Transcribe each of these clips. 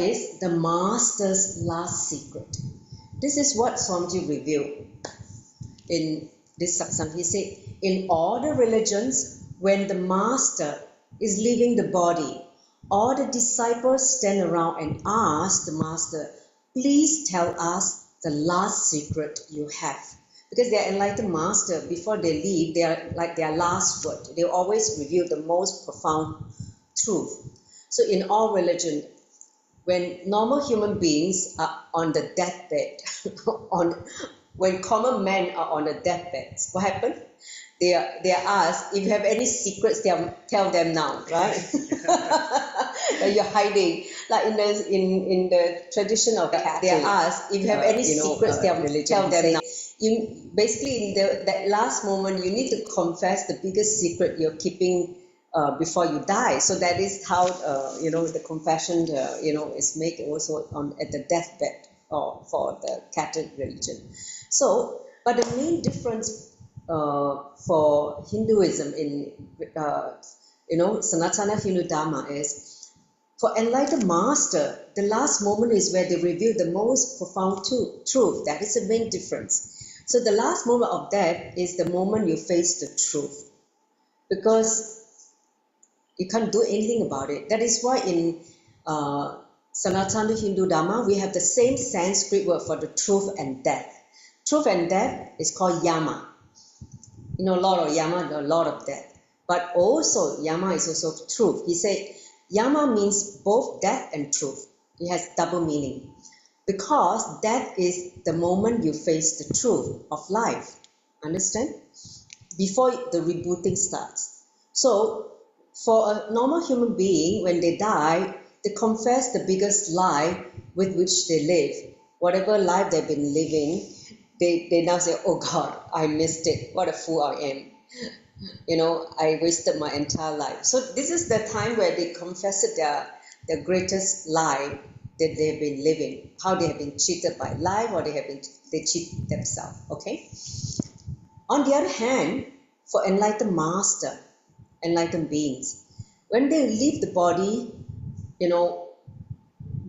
that is the Master's last secret. This is what Swamiji revealed in this satsang. He said, in all the religions, when the Master is leaving the body, all the disciples stand around and ask the Master, please tell us the last secret you have. Because they are enlightened Master, before they leave, they are like their last word. They always reveal the most profound truth. So in all religion, when normal human beings are on the deathbed, when common men are on the deathbeds, what happens? They are asked, if you have any secrets, tell them now, right? That you're hiding. Like in the tradition of Catholic, they are asked, if you have any secrets, tell them now. Basically, in that last moment, you need to confess the biggest secret you're keeping before you die. So that is how the confession is made also at the deathbed for the Catholic religion. So, but the main difference for Hinduism in Sanatana Hindu Dharma is, for enlightened Master, the last moment is where they reveal the most profound truth. That is the main difference. So the last moment of death is the moment you face the truth, because you can't do anything about it. That is why in Sanatana Hindu Dharma, we have the same Sanskrit word for the truth and death. Truth and death is called yama. Lord of yama, the Lord of death. But also, yama is also truth. He said, yama means both death and truth. It has double meaning. Because death is the moment you face the truth of life. Understand? Before the rebooting starts. So, for a normal human being, when they die, they confess the biggest lie with which they live. Whatever life they've been living, they now say, oh God, I missed it. What a fool I am. I wasted my entire life. So this is the time where they confess their greatest lie that they have been living, how they have been cheated by life, or they cheat themselves. Okay. On the other hand, for enlightened Master, enlightened beings, when they leave the body,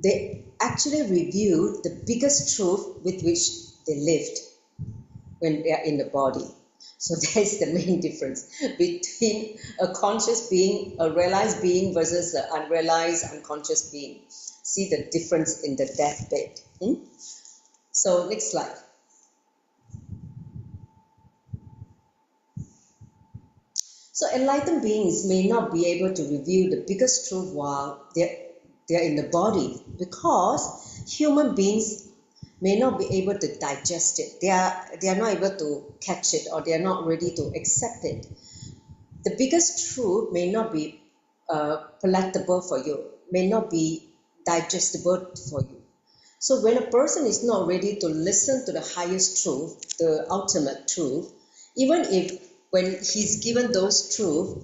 they actually reveal the biggest truth with which they lived when they are in the body. So that is the main difference between a conscious being, a realized being versus an unrealized, unconscious being. See the difference in the deathbed. So next slide. So enlightened beings may not be able to reveal the biggest truth while they're in the body, because human beings may not be able to digest it. They are not able to catch it, or they are not ready to accept it. The biggest truth may not be palatable for you, may not be digestible for you. So when a person is not ready to listen to the highest truth, the ultimate truth, even if when he's given those truths,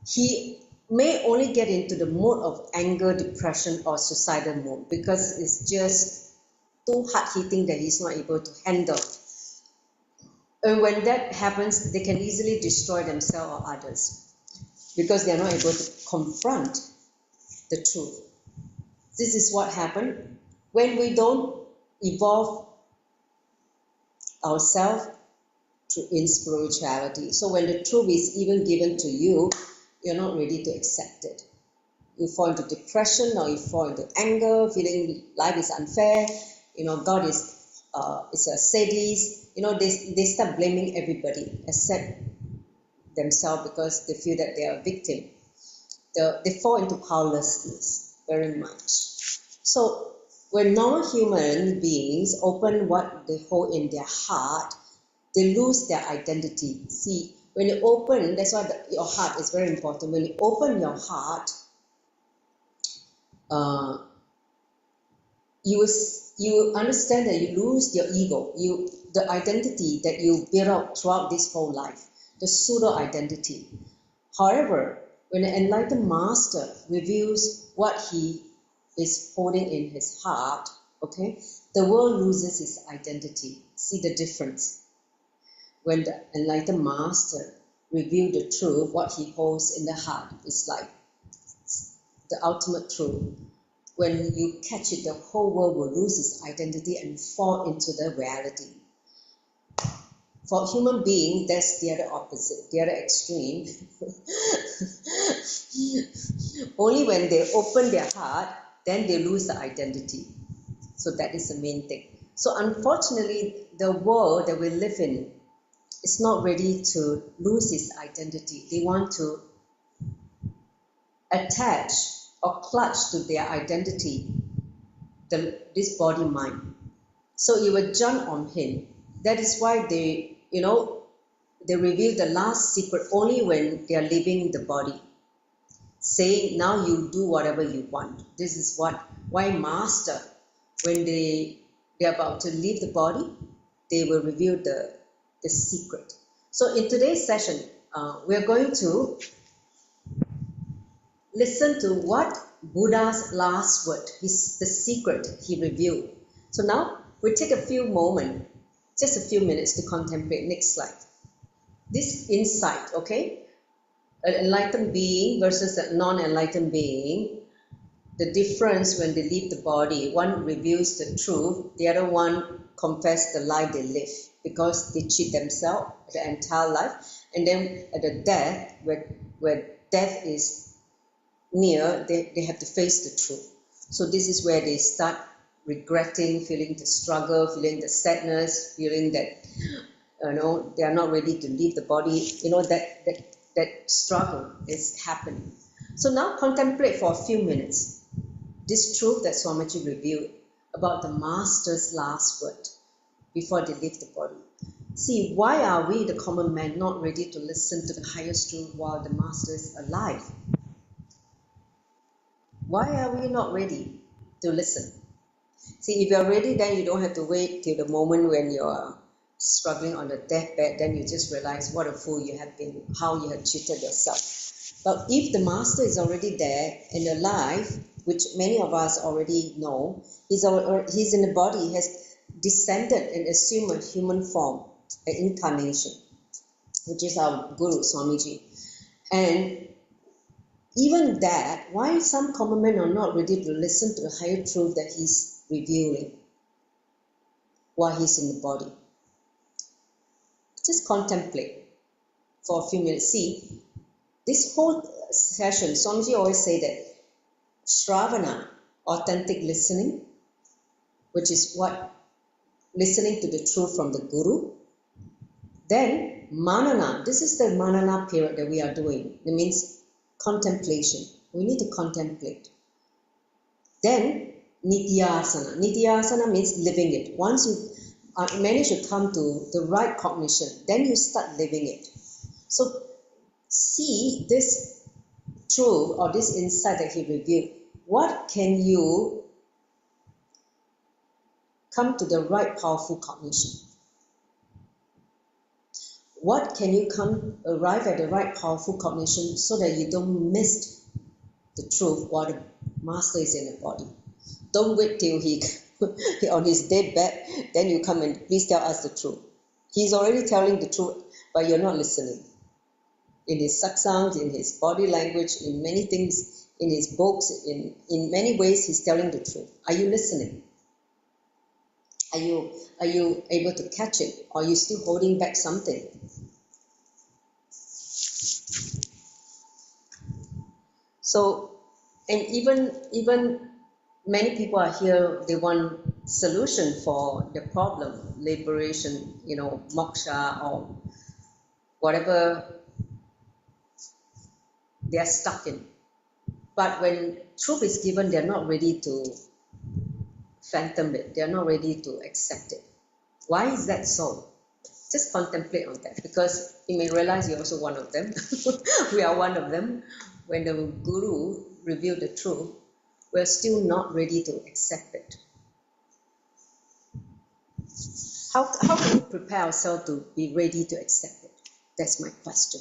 he may only get into the mode of anger, depression, or suicidal mode, because it's just too hard-hitting that he's not able to handle. And when that happens, they can easily destroy themselves or others, because they are not able to confront the truth. This is what happens when we don't evolve ourselves in spirituality. So when the truth is even given to you, you're not ready to accept it. You fall into depression, or you fall into anger, feeling life is unfair. God is a sadist. They start blaming everybody except themselves, because they feel that they are a victim. They fall into powerlessness very much. So when normal human beings open what they hold in their heart, they lose their identity. See, when you open, that's why your heart is very important. When you open your heart, you understand that you lose your ego, the identity that you built up throughout this whole life, the pseudo identity. However, when an enlightened Master reveals what he is holding in his heart, okay, the world loses its identity. See the difference. When the enlightened Master reveals the truth, what he holds in the heart is like the ultimate truth. when you catch it, the whole world will lose its identity and fall into the reality. For human being, that's the other opposite, the other extreme. Only when they open their heart, then they lose the identity. So that is the main thing. So unfortunately, the world that we live in is not ready to lose its identity. They want to attach or clutch to their identity, this body mind. So it will jump on him. That is why they reveal the last secret only when they are leaving the body, saying, now you do whatever you want. This is why master, when they're about to leave the body, they will reveal the secret. So in today's session, we're going to listen to what Buddha's last word, the secret he revealed. So now we take a few moments, just a few minutes to contemplate. Next slide. This insight, okay? An enlightened being versus a non-enlightened being, the difference when they leave the body, one reveals the truth, the other one confess the lie they live because they cheat themselves the entire life. And then at the death, where death is near, they have to face the truth. So this is where they start regretting, feeling the struggle, feeling the sadness, feeling that they are not ready to leave the body. That struggle is happening. So now contemplate for a few minutes this truth that Swamiji revealed about the master's last word before they leave the body. See, why are we, the common man, not ready to listen to the highest truth while the master is alive? Why are we not ready to listen? See, if you're ready, then you don't have to wait till the moment when you're struggling on the deathbed, then you just realize what a fool you have been, how you have cheated yourself. But if the master is already there and alive, which many of us already know, he's in the body, he has descended and assumed a human form, an incarnation, which is our Guru, Swamiji. And even that, why some common men are not ready to listen to the higher truth that he's revealing while he's in the body? Just contemplate for a few minutes. See, this whole session, Swamiji always say that Shravana, authentic listening, which is what listening to the truth from the Guru. Then Manana, this is the Manana period that we are doing. It means contemplation. We need to contemplate. Then Nithyasana. Nithyasana means living it. Once you manage to come to the right cognition, then you start living it. So see this truth or this insight that he revealed. What can you come to the right powerful cognition? What can you arrive at the right powerful cognition so that you don't miss the truth while the master is in the body? Don't wait till he on his deathbed, then you come and please tell us the truth. He's already telling the truth, but you're not listening. In his Satsangs, in his body language, in many things, in his books, in many ways, he's telling the truth. Are you listening? Are you able to catch it? Or are you still holding back something? So, and even many people are here, they want solution for the problem, liberation, moksha or whatever they are stuck in. But when truth is given, they're not ready to fathom it. They're not ready to accept it. Why is that so? Just contemplate on that, because you may realize you're also one of them. We are one of them. When the Guru revealed the truth, we're still not ready to accept it. How can we prepare ourselves to be ready to accept it? That's my question.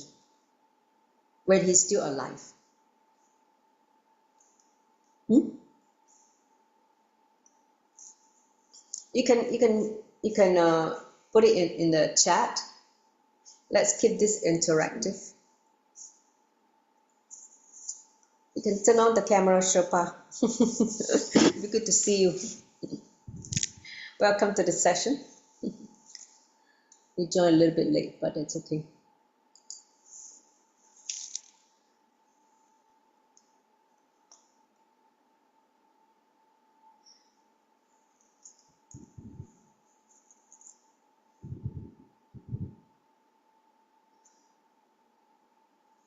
When he's still alive. You can put it in the chat. Let's keep this interactive. You can turn on the camera, Sherpa. It'd be good to see you. Welcome to the session. We joined a little bit late, but it's okay.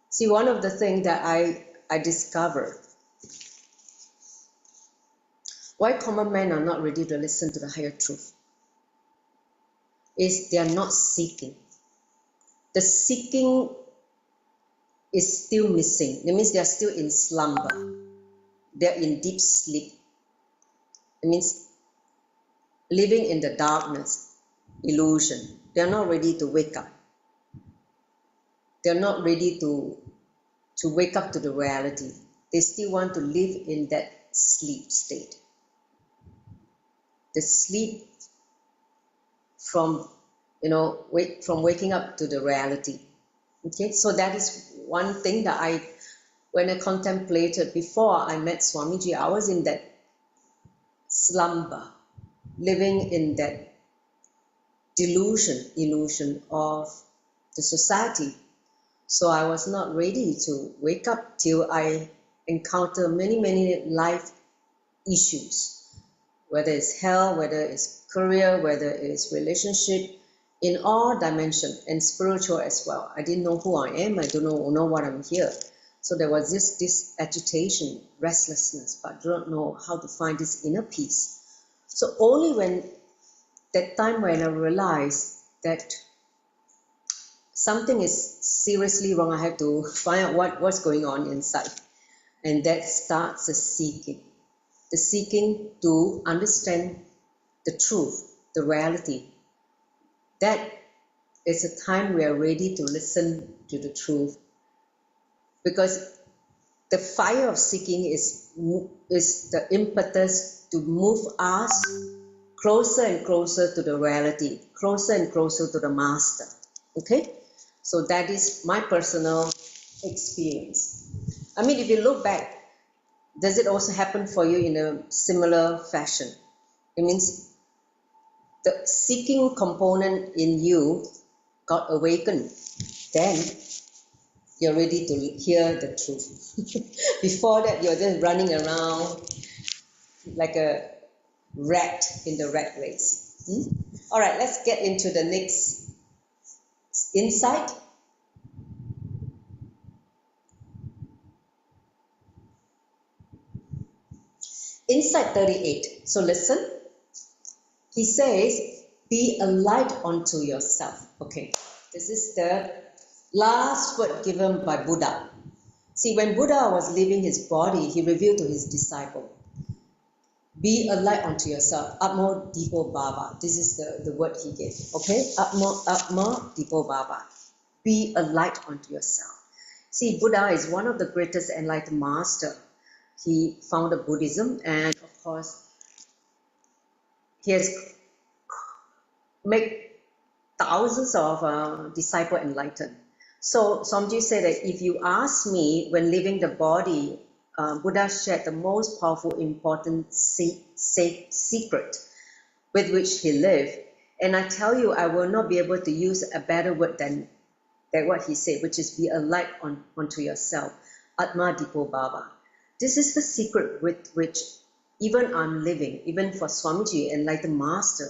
See, one of the things that I discovered, why common men are not ready to listen to the higher truth, is they are not seeking. The seeking is still missing. That means they are still in slumber. They are in deep sleep. It means living in the darkness, illusion. They are not ready to wake up. They are not ready to wake up to the reality. They still want to live in that sleep state. The sleep from waking up to the reality. Okay, so that is one thing that when I contemplated before I met Swamiji, I was in that slumber, living in that illusion of the society. So I was not ready to wake up till I encounter many life issues, whether it's health, whether it's career, whether it's relationship, in all dimensions, and spiritual as well. I didn't know who I am. I don't know what I'm here. So there was this agitation, restlessness, but I don't know how to find this inner peace. So only when that time when I realized that something is seriously wrong, I have to find out what's going on inside. And that starts the seeking to understand the truth, the reality. That is a time we are ready to listen to the truth. Because the fire of seeking is the impetus to move us closer and closer to the reality, closer and closer to the master. Okay? So that is my personal experience. I mean, if you look back, does it also happen for you in a similar fashion? It means the seeking component in you got awakened. Then you're ready to hear the truth. Before that, you're just running around like a rat in the rat race. All right, let's get into the next insight. Insight 38. So listen. He says, be a light unto yourself. Okay, this is the last word given by Buddha. See, when Buddha was leaving his body, he revealed to his disciple, be a light unto yourself. Atma Dipo Bhava. This is the word he gave. Okay, Atma Dipo Bhava. Be a light unto yourself. See, Buddha is one of the greatest enlightened master. He founded Buddhism, and of course, he has made thousands of disciples enlightened. So Swamiji said that if you ask me, when leaving the body, Buddha shared the most powerful, important secret with which he lived. And I tell you, I will not be able to use a better word than what he said, which is be a light unto yourself. Atma Dipo Bhava. This is the secret with which even I'm living, even for Swamiji, enlightened master,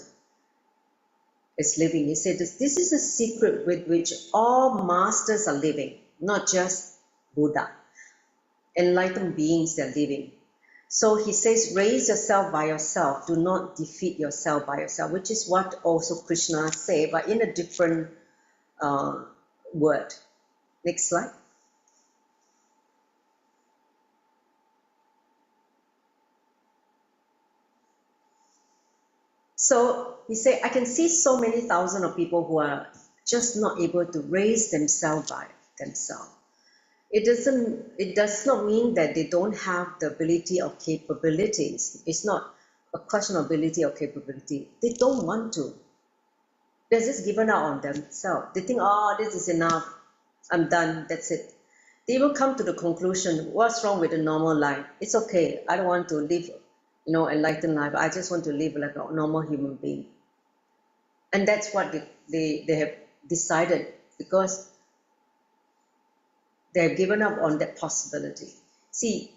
is living. He said this is a secret with which all masters are living, not just Buddha. Enlightened beings are living. So he says, raise yourself by yourself. Do not defeat yourself by yourself, which is what also Krishna said, but in a different word. Next slide. So he said, I can see so many thousands of people who are just not able to raise themselves by themselves. It does not mean that they don't have the ability or capabilities. It's not a question of ability or capability. They don't want to. They're just given up on themselves. They think, oh, this is enough. I'm done. That's it. they will come to the conclusion, what's wrong with a normal life? It's okay. I don't want to live, enlightened life. I just want to live like a normal human being. And that's what they have decided, because they have given up on that possibility. See,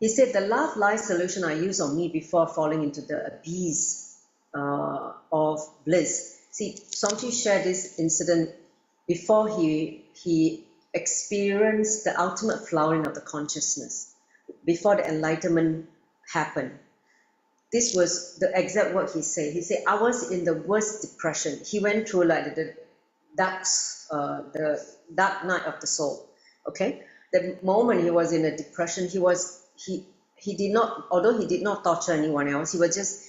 he said, the love life solution I used on me before falling into the abyss of bliss. See, Swamiji shared this incident before he experienced the ultimate flowering of the consciousness, before the enlightenment happened. This was the exact word he said. He said, I was in the worst depression. He went through like the dark night of the soul. Okay? The moment he was in a depression, he did not, although he did not torture anyone else, he was just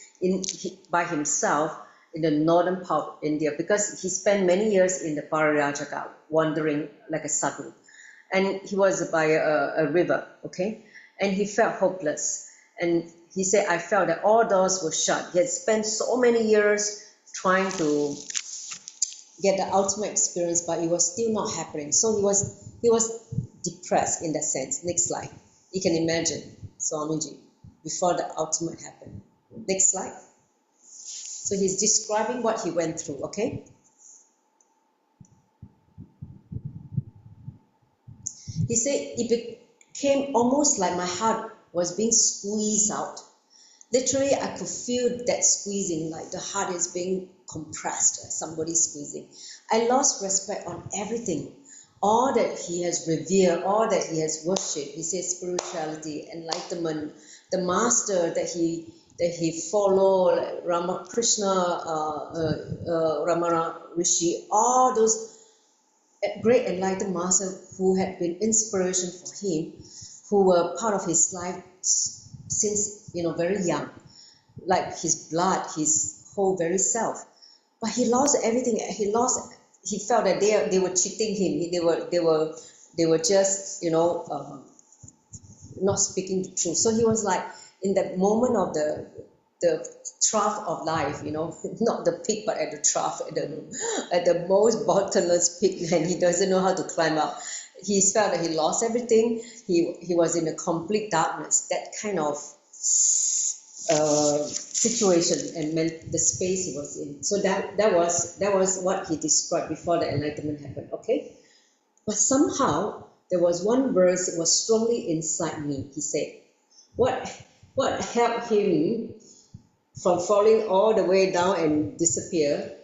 by himself in the northern part of India, because he spent many years in the Parirajaka, wandering like a sadhu. And he was by a river, okay? And he felt hopeless. And he said, I felt that all doors were shut. He had spent so many years trying to get the ultimate experience, but it was still not happening. So he was depressed in that sense. Next slide. You can imagine Swamiji before the ultimate happened. Next slide. So he's describing what he went through, okay? He said, it became almost like my heart was being squeezed out. Literally, I could feel that squeezing, like the heart is being compressed, like somebody's squeezing. I lost respect on everything. All that he has revered, all that he has worshipped, he says spirituality, enlightenment, the master that he followed, like Ramakrishna, Ramana Rishi, all those great enlightened masters who had been inspiration for him, who were part of his life since very young, like his blood, his whole very self. But he lost everything. He felt that they were cheating him. They were just not speaking the truth. So he was like in that moment of the trough of life, not the peak, but at the trough, at the most bottomless pit, and he doesn't know how to climb up. He felt that he lost everything. He was in a complete darkness. That kind of situation and meant the space he was in. So that was what he described before the enlightenment happened. Okay, but somehow there was one verse that was strongly inside me. He said, what helped him from falling all the way down and disappear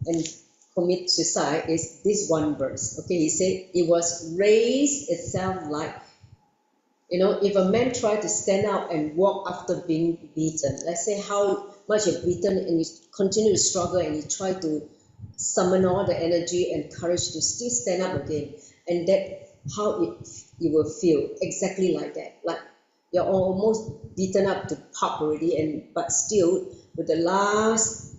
and commit suicide is this one verse. Okay, he said, it was raised itself like, if a man tried to stand up and walk after being beaten, let's say how much you're beaten and you continue to struggle and you try to summon all the energy and courage to still stand up again, and that how you will feel exactly like that, like you're almost beaten up to pulp already, but still with the last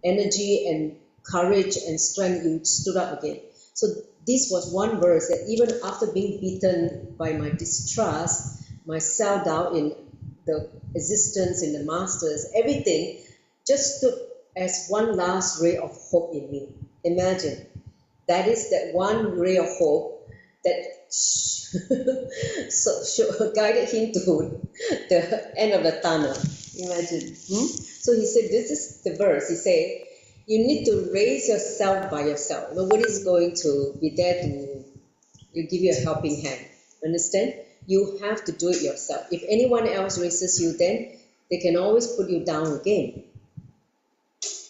energy and courage and strength, you stood up again. So this was one verse that even after being beaten by my distrust, my self-doubt in the existence, in the masters, everything just stood as one last ray of hope in me. Imagine, that is that one ray of hope that guided him to the end of the tunnel. Imagine. So he said, this is the verse. He said, you need to raise yourself by yourself. Nobody's going to be there to give you a helping hand. Understand? You have to do it yourself. If anyone else raises you, then they can always put you down again.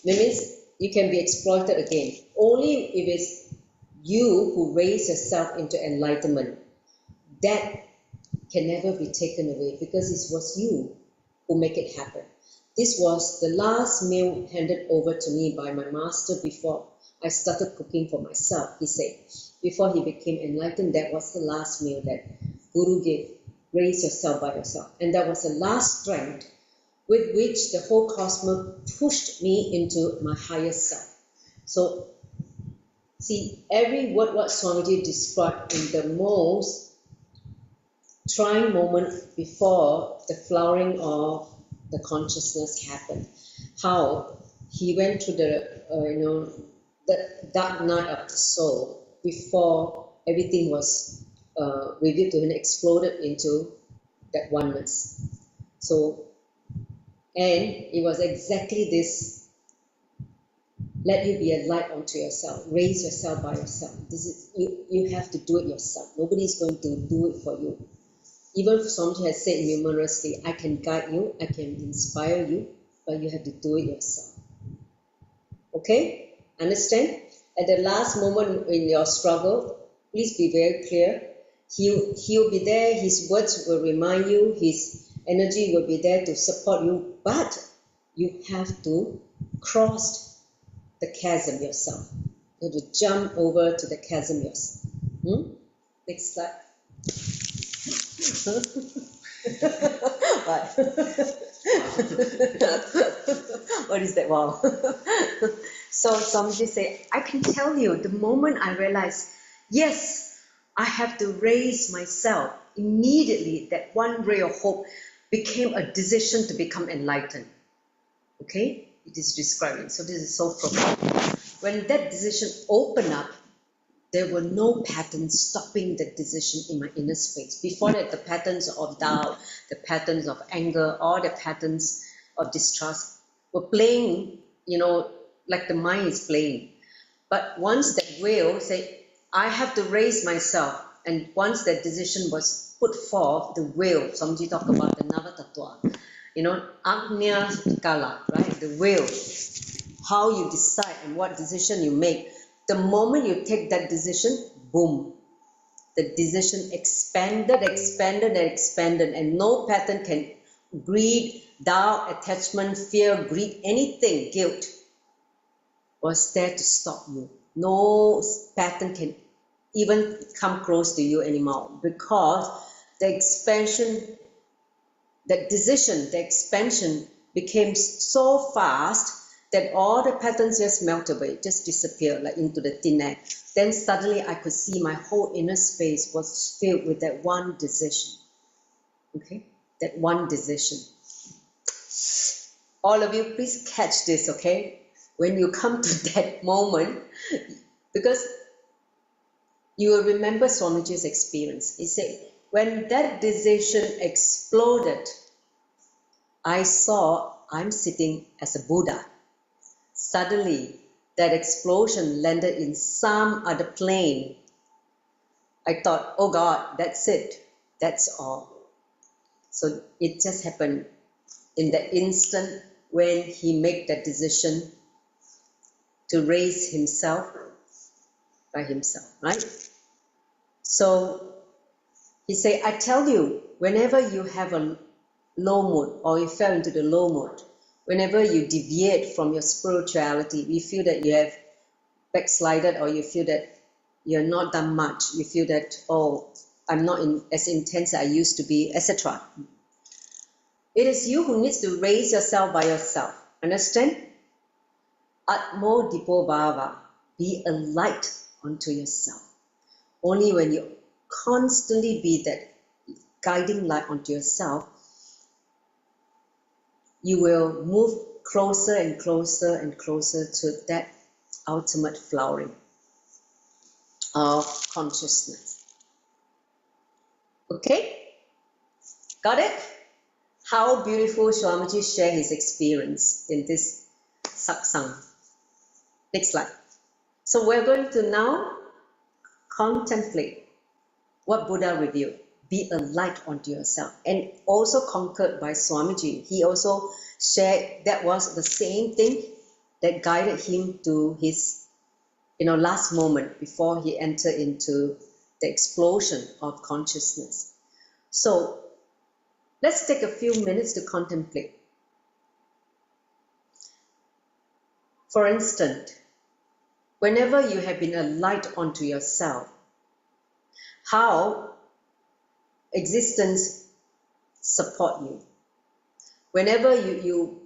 That means you can be exploited again. Only if it's you who raise yourself into enlightenment, that can never be taken away, because it was you who make it happen. This was the last meal handed over to me by my master before I started cooking for myself, he said. Before he became enlightened, that was the last meal that Guru gave. Raise yourself by yourself. And that was the last strength with which the whole cosmos pushed me into my higher self. So, see, every word what Swamiji described in the most trying moment before the flowering of the consciousness happened, how he went through the dark night of the soul before everything was revealed to him, exploded into that oneness. So, and it was exactly this: let you be a light unto yourself, raise yourself by yourself. This is you have to do it yourself. Nobody's going to do it for you. Even Swamiji has said numerously, I can guide you, I can inspire you, but you have to do it yourself. Okay? Understand? At the last moment in your struggle, please be very clear. He'll be there, his words will remind you, his energy will be there to support you, but you have to cross the chasm yourself. You have to jump over to the chasm yourself. Next slide. What? What is that? Wow. So somebody say, I can tell you, the moment I realized, yes, I have to raise myself, immediately that one ray of hope became a decision to become enlightened. Okay? It is describing. So this is so profound. When that decision opened up, there were no patterns stopping that decision in my inner space. Before that, the patterns of doubt, the patterns of anger, or the patterns of distrust were playing, like the mind is playing. But once that will say, I have to raise myself, and once that decision was put forth, the will, Swamiji talk about the Navatattva, Agnya Kala, right? The will, how you decide and what decision you make. The moment you take that decision, boom, the decision expanded, and no pattern can greed, doubt, attachment, fear, greed, anything, guilt was there to stop you. No pattern can even come close to you anymore, because the expansion, that decision, the expansion became so fast that all the patterns just melt away, just disappear like into the thin air. Then suddenly I could see my whole inner space was filled with that one decision. Okay, that one decision. All of you, please catch this, okay? When you come to that moment, because you will remember Swamiji's experience. He said, when that decision exploded, I saw I'm sitting as a Buddha. Suddenly, that explosion landed in some other plane. I thought, oh God, that's it. That's all. So it just happened in the instant when he made that decision to raise himself by himself, right? So he said, I tell you, whenever you have a low mood or you fell into the low mood, whenever you deviate from your spirituality, you feel that you have backslided, or you feel that you're not done much, you feel that, oh, I'm not as intense as I used to be, etc. It is you who needs to raise yourself by yourself. Understand? Atmo Dipo Bhava. Be a light unto yourself. Only when you constantly be that guiding light unto yourself, you will move closer and closer and closer to that ultimate flowering of consciousness. Okay? Got it? How beautiful Swamiji shared his experience in this Satsang. Next slide. So we're going to now contemplate what Buddha revealed. Be a light unto yourself. And also concurred by Swamiji. He also shared that was the same thing that guided him to his last moment before he entered into the explosion of consciousness. So let's take a few minutes to contemplate. For instance, whenever you have been a light unto yourself, how existence support you. Whenever you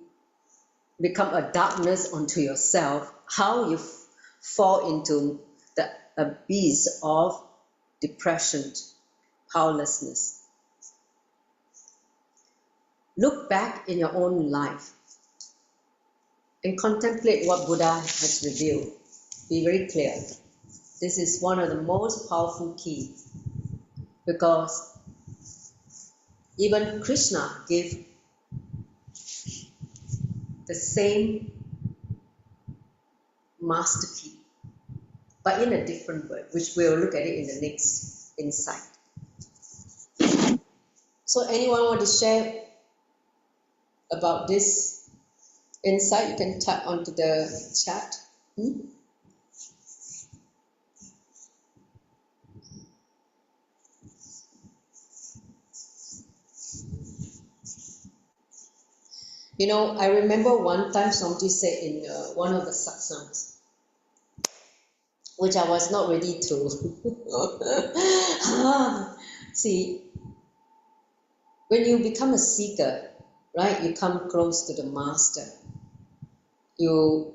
become a darkness unto yourself, how you fall into the abyss of depression, powerlessness. Look back in your own life and contemplate what Buddha has revealed. Be very clear. This is one of the most powerful keys, because even Krishna gave the same master key, but in a different word, which we'll look at it in the next insight. So anyone want to share about this insight? You can type onto the chat. You know, I remember one time Swamiji said in one of the Satsangs, which I was not ready to. See, when you become a seeker, right, you come close to the master. You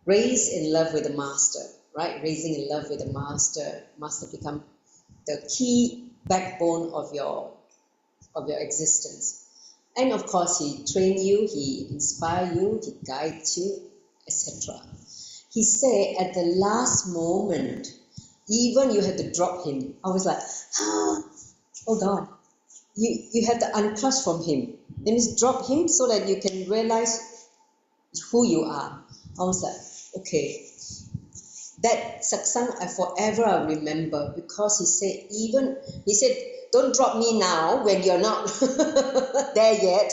raise in love with the master, right? Raising in love with the master. Master become the key backbone of your existence. And of course, he trains you, he inspires you, he guides you, etc. He said at the last moment, even you had to drop him. I was like, oh God, you have to unclutch from him. That means drop him so that you can realize who you are. I was like, okay. That satsang I forever remember, because he said, don't drop me now when you're not there yet.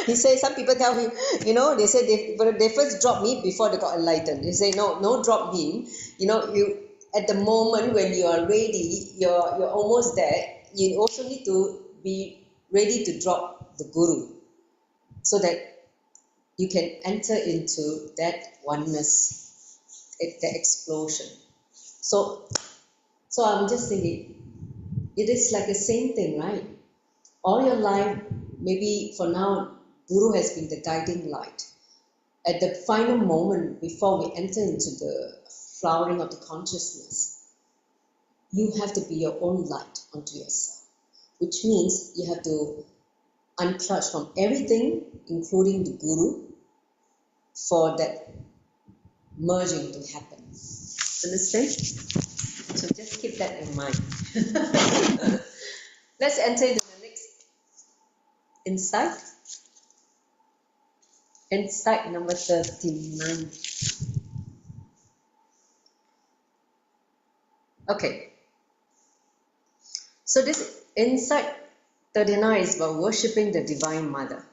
He said, some people tell me, they say they first drop me before they got enlightened. They say, no drop him. You at the moment when you are ready, you're almost there. You also need to be ready to drop the guru, so that you can enter into that oneness, the explosion. So I'm just thinking, it is like the same thing, right? All your life, maybe for now, Guru has been the guiding light. At the final moment, before we enter into the flowering of the consciousness, you have to be your own light unto yourself, which means you have to unclutch from everything, including the Guru, for that merging to happen. Understand? So just keep that in mind. Let's enter into the next insight. Insight number 39. Okay. So this insight 39 is about worshipping the Divine Mother.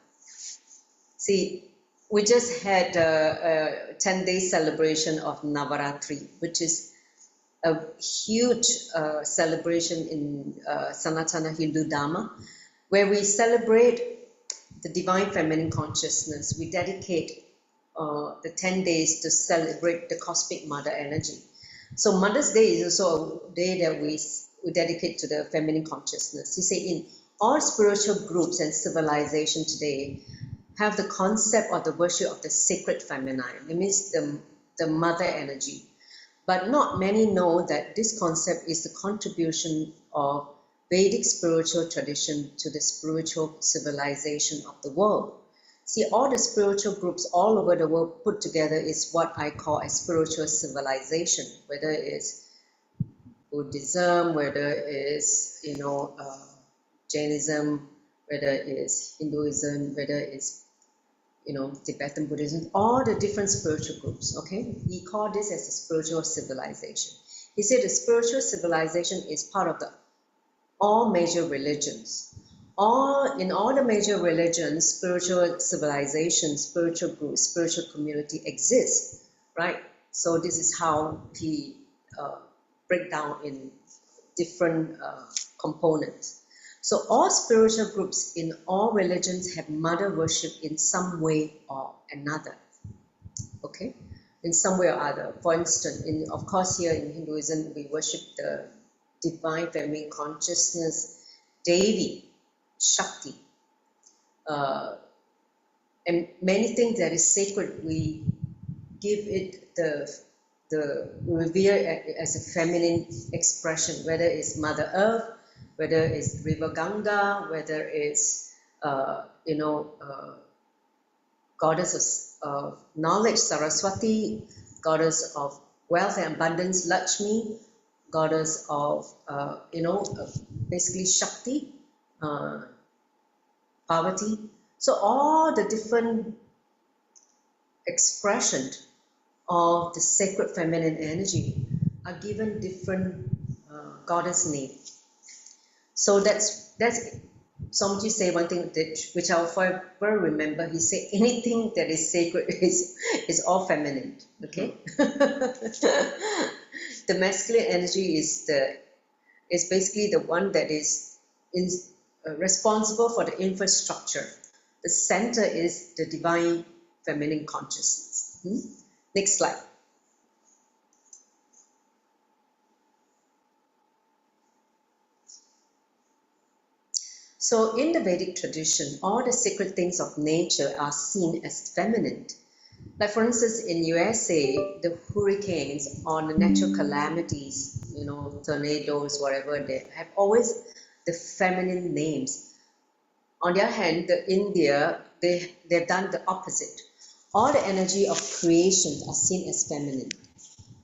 See, we just had a 10-day celebration of Navaratri, which is a huge celebration in Sanatana Hindu Dharma, where we celebrate the Divine Feminine Consciousness. We dedicate the 10 days to celebrate the Cosmic Mother energy. So Mother's Day is also a day that we dedicate to the Feminine Consciousness. You say in all spiritual groups and civilization today have the concept of the worship of the sacred feminine. It means the mother energy. But not many know that this concept is the contribution of Vedic spiritual tradition to the spiritual civilization of the world. See, all the spiritual groups all over the world put together is what I call a spiritual civilization, whether it's Buddhism, whether it's, Jainism, whether it's Hinduism, whether it's, Tibetan Buddhism, all the different spiritual groups, okay? He called this as a spiritual civilization. He said the spiritual civilization is part of all major religions. In all the major religions, spiritual civilization, spiritual group, spiritual community exists, right? So this is how he break down in different components. So all spiritual groups in all religions have mother worship in some way or another, okay? In some way or other. For instance, of course here in Hinduism, we worship the Divine Feminine Consciousness, Devi, Shakti. And many things that is sacred, we give it the revere as a feminine expression, whether it's Mother Earth, whether it's River Ganga, whether it's, goddess of knowledge, Saraswati, goddess of wealth and abundance, Lakshmi, goddess of, basically Shakti, Parvati. So all the different expressions of the sacred feminine energy are given different goddess name. So that's Swamiji say one thing which I'll forever remember. He said anything that is sacred is all feminine. Okay. The masculine energy is basically the one that is responsible for the infrastructure. The center is the divine feminine consciousness. Next slide. So in the Vedic tradition, all the sacred things of nature are seen as feminine. Like for instance, in USA, the hurricanes or the natural calamities, tornadoes, whatever, they have always the feminine names. On the other hand, the India, they've done the opposite. All the energy of creation are seen as feminine.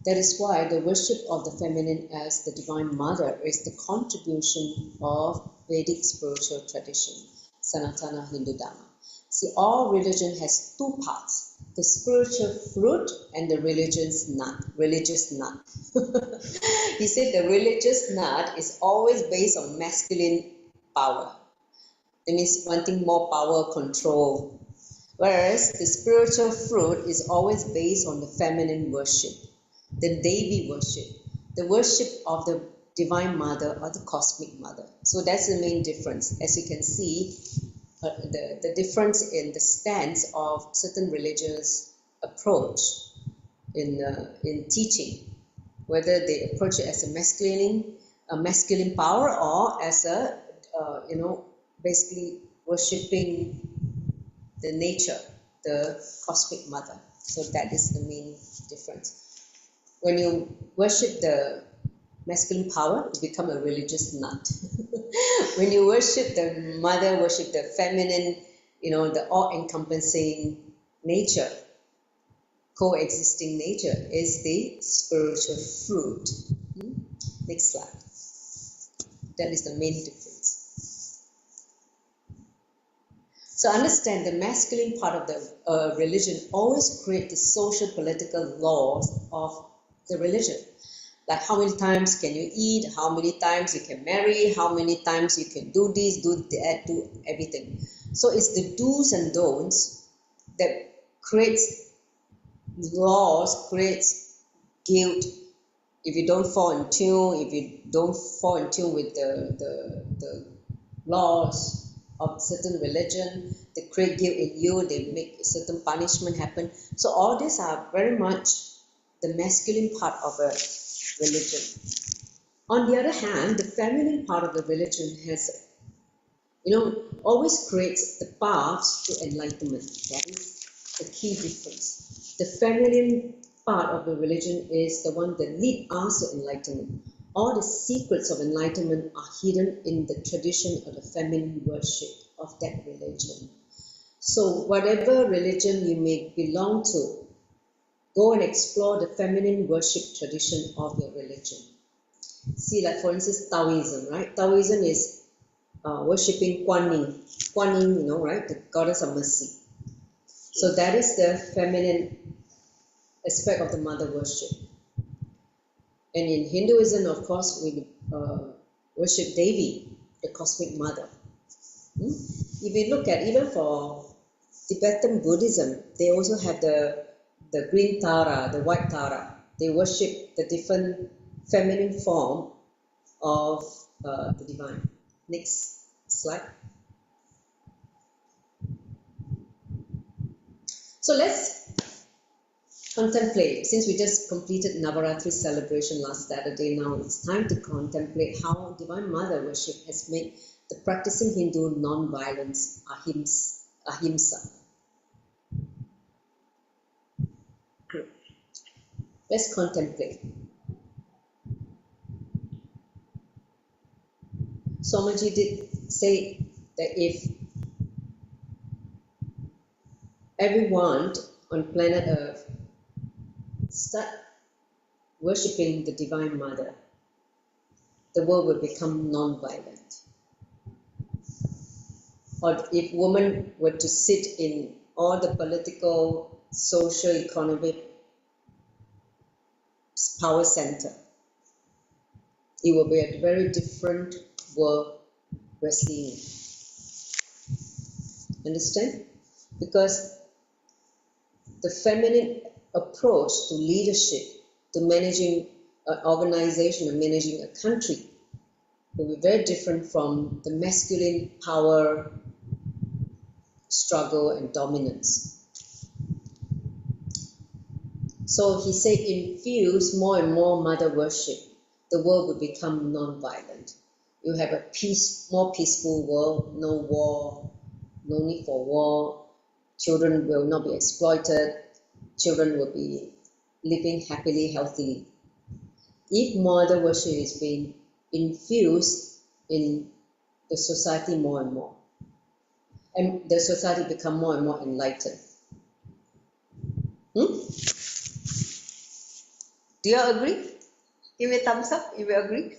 That is why the worship of the feminine as the Divine Mother is the contribution of Vedic spiritual tradition, Sanatana Hindu Dharma. See, all religion has two parts, the spiritual fruit and the religious nut. He said the religious nut is always based on masculine power. It means wanting more power, control. Whereas the spiritual fruit is always based on the feminine worship, the Devi worship, the worship of the Divine Mother or the Cosmic Mother. So that's the main difference. As you can see, the difference in the stance of certain religious approach in teaching, whether they approach it as a masculine power or as a basically worshipping the nature, the Cosmic Mother. So that is the main difference. When you worship the masculine power, you become a religious nut. When you worship the mother, worship the feminine, the all-encompassing nature, coexisting nature is the spiritual fruit. Next slide. That is the main difference. So understand the masculine part of the religion always create the social political laws of the religion. Like how many times can you eat, how many times you can marry, how many times you can do this, do that, do everything. So it's the do's and don'ts that creates laws, creates guilt. If you don't fall in tune, with the laws of certain religion, they create guilt in you, they make certain punishment happen. So all these are very much the masculine part of a religion. On the other hand, the feminine part of the religion has, always creates the paths to enlightenment. That is the key difference. The feminine part of the religion is the one that leads us to enlightenment. All the secrets of enlightenment are hidden in the tradition of the feminine worship of that religion. So whatever religion you may belong to, go and explore the feminine worship tradition of your religion. See, like for instance, Taoism, right? Taoism is worshipping Kuan Yin, right? The goddess of mercy. So that is the feminine aspect of the mother worship. And in Hinduism, of course, we worship Devi, the cosmic mother. If you look at even for Tibetan Buddhism, they also have the green Tara, the white Tara. They worship the different feminine form of the divine. Next slide. So let's contemplate. Since we just completed Navaratri celebration last Saturday, now it's time to contemplate how Divine Mother worship has made the practicing Hindu non-violence, ahimsa. Let's contemplate. Swamiji did say that if everyone on planet Earth start worshipping the Divine Mother, the world will become non-violent. Or if women were to sit in all the political, social, economic power center, it will be a very different world we're seeing. Understand? Because the feminine approach to leadership, to managing an organization and managing a country will be very different from the masculine power struggle and dominance. So he said, infuse more and more mother worship, the world will become non-violent. You have a more peaceful world, no war, no need for war. Children will not be exploited. Children will be living happily, healthily. If mother worship is being infused in the society more and more, and the society become more and more enlightened. Do you agree? Give me a thumbs up if you agree.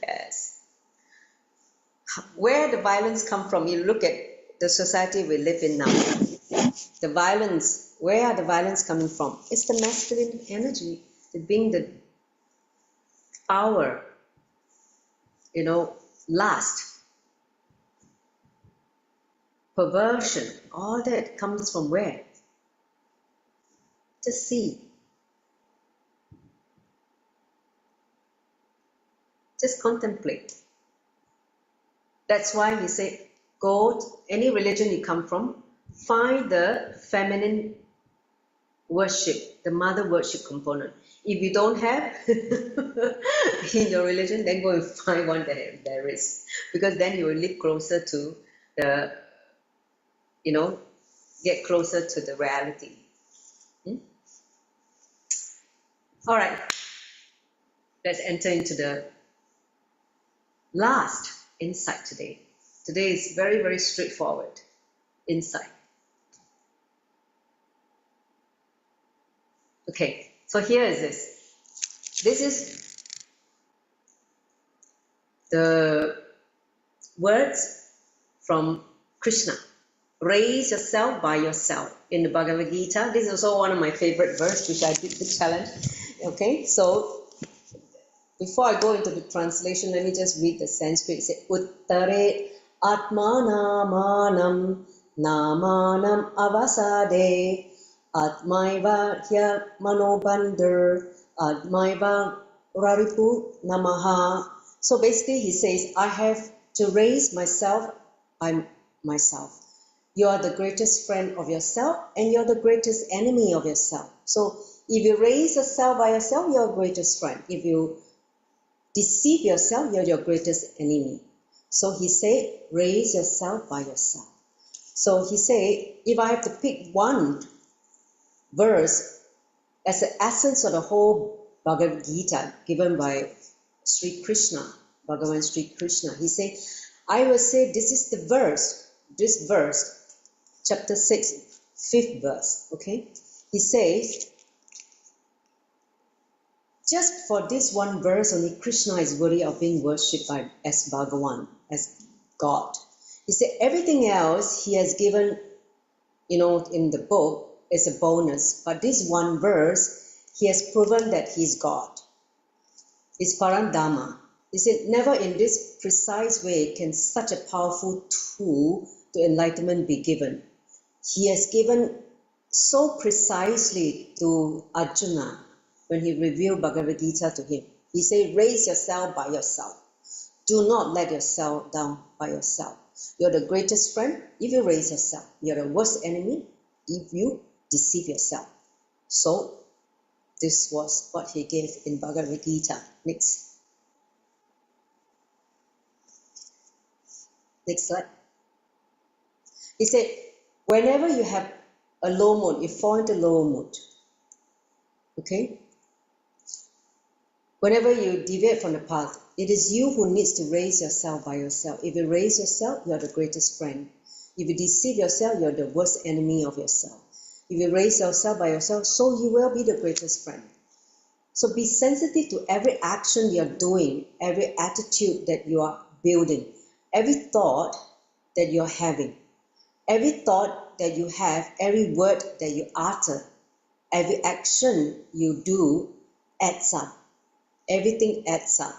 Yes. Where the violence come from? You look at the society we live in now. The violence, where are the violence coming from? It's the masculine energy, being the power, lust, perversion, all that comes from where? Just see. Just contemplate. That's why he said, go to any religion you come from, find the feminine worship, the mother worship component. If you don't have in your religion, then go and find one that there is. Because then you will live closer to the, get closer to the reality. All right, let's enter into the last insight today. Today is very, very straightforward insight. Okay, so here is this. This is the words from Krishna. Raise yourself by yourself. In the Bhagavad Gita, this is also one of my favorite verses, which I did the challenge. Okay, so before I go into the translation, let me just read the Sanskrit. It says, Uttare Atmanamanam Namanam Avasade Atmaiva Hya Manobandar Atmaiva Raripu Namaha. So basically he says, I have to raise myself by myself. You are the greatest friend of yourself and you're the greatest enemy of yourself. So if you raise yourself by yourself, you're your greatest friend. If you deceive yourself, you're your greatest enemy. So he said, raise yourself by yourself. So he said, if I have to pick one verse as the essence of the whole Bhagavad Gita given by Sri Krishna, Bhagavan Sri Krishna, he said, I will say this is the verse, this verse, chapter 6, 5th verse, okay? He says, just for this one verse only, Krishna is worthy of being worshipped as Bhagavan, as God. He said everything else he has given, in the book is a bonus. But this one verse, he has proven that he's God. It's Parandhamma. He said never in this precise way can such a powerful tool to enlightenment be given. He has given so precisely to Arjuna when he revealed Bhagavad Gita to him. He said, raise yourself by yourself. Do not let yourself down by yourself. You're the greatest friend if you raise yourself. You're the worst enemy if you deceive yourself. So, this was what he gave in Bhagavad Gita. Next slide. He said, whenever you have a low mood, you fall into low mood. Okay? Whenever you deviate from the path, it is you who needs to raise yourself by yourself. If you raise yourself, you are the greatest friend. If you deceive yourself, you're the worst enemy of yourself. If you raise yourself by yourself, so you will be the greatest friend. So be sensitive to every action you're doing, every attitude that you are building, every thought that you're having, every thought that you have, every word that you utter, every action you do adds up. Everything adds up.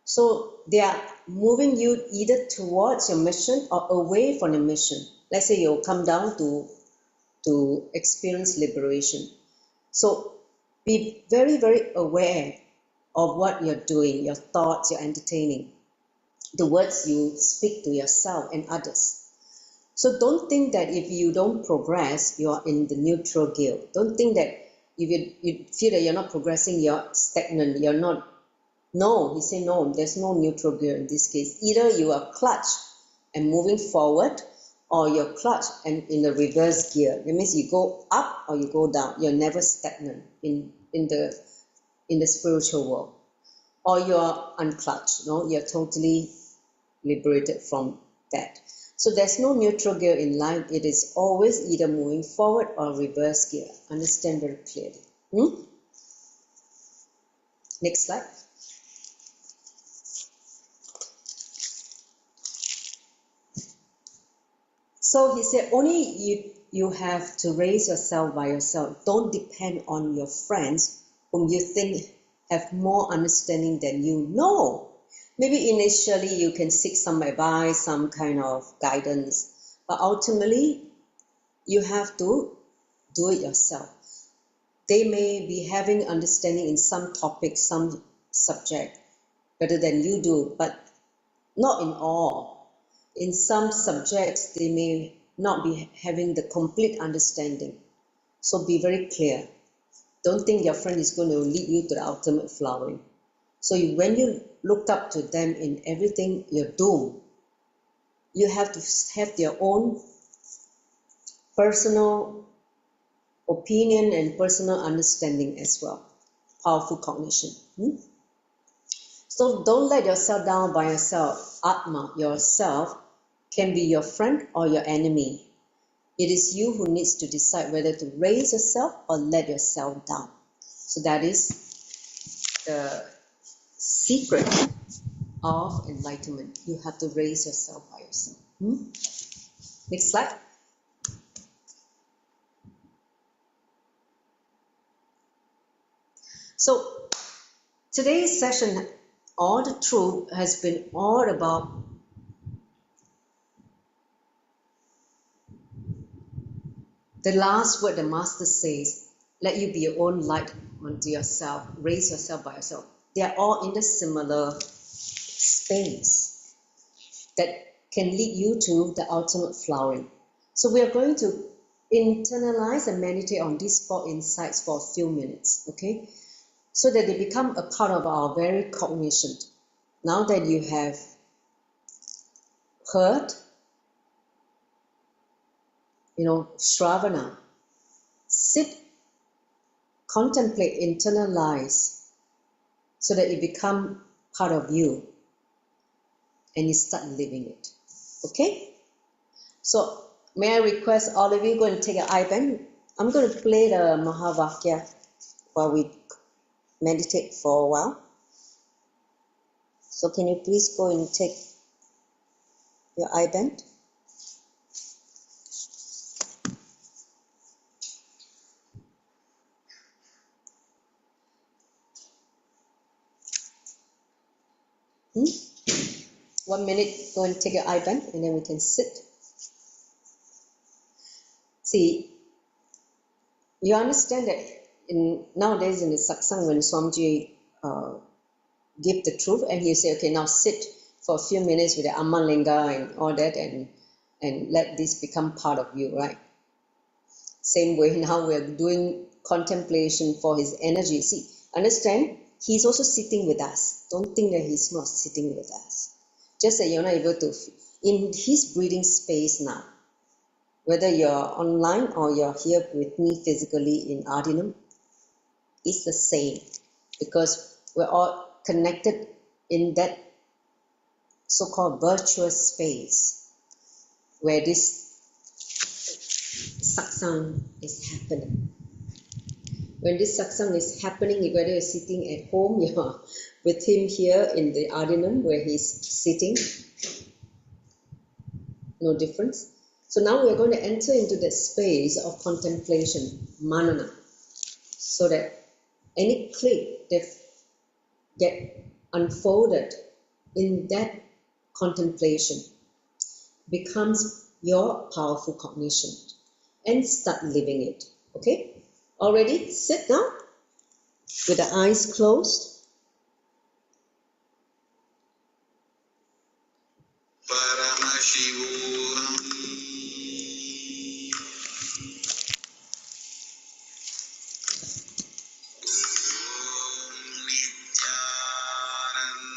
So they are moving you either towards your mission or away from the mission. Let's say you come down to experience liberation. So be very, very aware of what you're doing, your thoughts you're entertaining, the words you speak to yourself and others. So don't think that if you don't progress, you're in the neutral gear. Don't think that if you feel that you're not progressing, you're stagnant, you're not. No, he said no, there's no neutral gear in this case. Either you are clutch and moving forward, or you're clutch and in the reverse gear. That means you go up or you go down. You're never stagnant in the spiritual world. Or you're unclutched, no? You're totally liberated from that. So there's no neutral gear in life. It is always either moving forward or reverse gear. Understand very clearly. Next slide. So he said, only you have to raise yourself by yourself. Don't depend on your friends whom you think have more understanding than you. No. Maybe initially you can seek some advice, some kind of guidance, but ultimately you have to do it yourself. They may be having understanding in some topic, some subject better than you do, but not in all. In some subjects, they may not be having the complete understanding. So be very clear. Don't think your friend is going to lead you to the ultimate flowering. So when you look up to them in everything, you're doomed. You have to have your own personal opinion and personal understanding as well. Powerful cognition. So don't let yourself down by yourself. Atma, yourself, can be your friend or your enemy. It is you who needs to decide whether to raise yourself or let yourself down. So that is the secret of enlightenment. You have to raise yourself by yourself. Next slide. So today's session, all the truth has been all about the last word the Master says, let you be your own light unto yourself, raise yourself by yourself. They are all in the similar space that can lead you to the ultimate flowering. So we are going to internalize and meditate on these 4 insights for a few minutes, okay? So that they become a part of our very cognition. Now that you have heard, Shravana, sit, contemplate, internalize, so that it become part of you and you start living it. Okay? So may I request all of you go and take an iPad. I'm going to play the Mahavakya while we meditate for a while. So can you please go and take your iPad? Hmm? 1 minute, go and take your iPad and then we can sit. See, you understand that nowadays in the Satsang, when Swamiji give the truth and he say, okay, now sit for a few minutes with the Amalinga and all that and let this become part of you, right? Same way now we're doing contemplation for his energy. See, understand, he's also sitting with us. Don't think that he's not sitting with us. Just that you're not able to, in his breathing space now, whether you're online or you're here with me physically in Ardinam, it's the same because we're all connected in that so-called virtuous space. where this satsang is happening. When this satsang is happening, whether you're sitting at home, you're with him here in the Ardhanam where he's sitting, no difference. So now we're going to enter into the space of contemplation, manana, so that any clip that get unfolded in that contemplation becomes your powerful cognition, and start living it. Okay? All ready? Sit now with the eyes closed.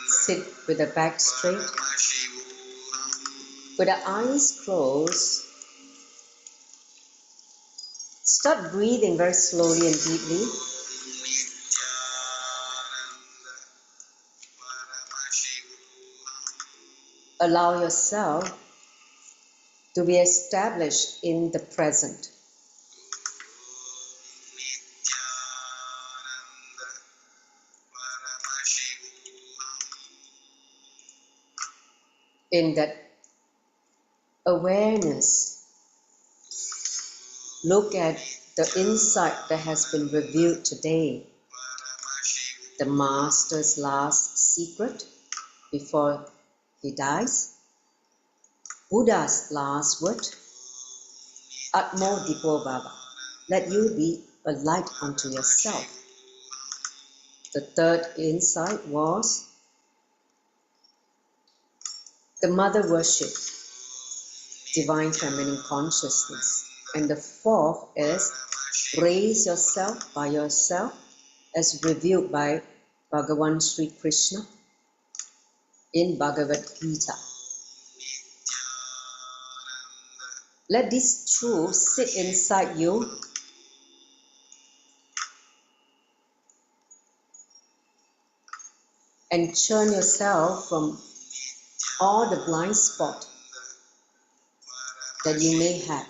Sit with the back straight. With the eyes closed, start breathing very slowly and deeply. Allow yourself to be established in the present. In that awareness, look at the insight that has been revealed today. The Master's last secret before he dies. Buddha's last word. Atmo Dipo Baba. Let you be a light unto yourself. The third insight was the mother worship, divine feminine consciousness. And the fourth is raise yourself by yourself as revealed by Bhagavan Sri Krishna in Bhagavad Gita. Let this truth sit inside you and churn yourself from all the blind spot that you may have.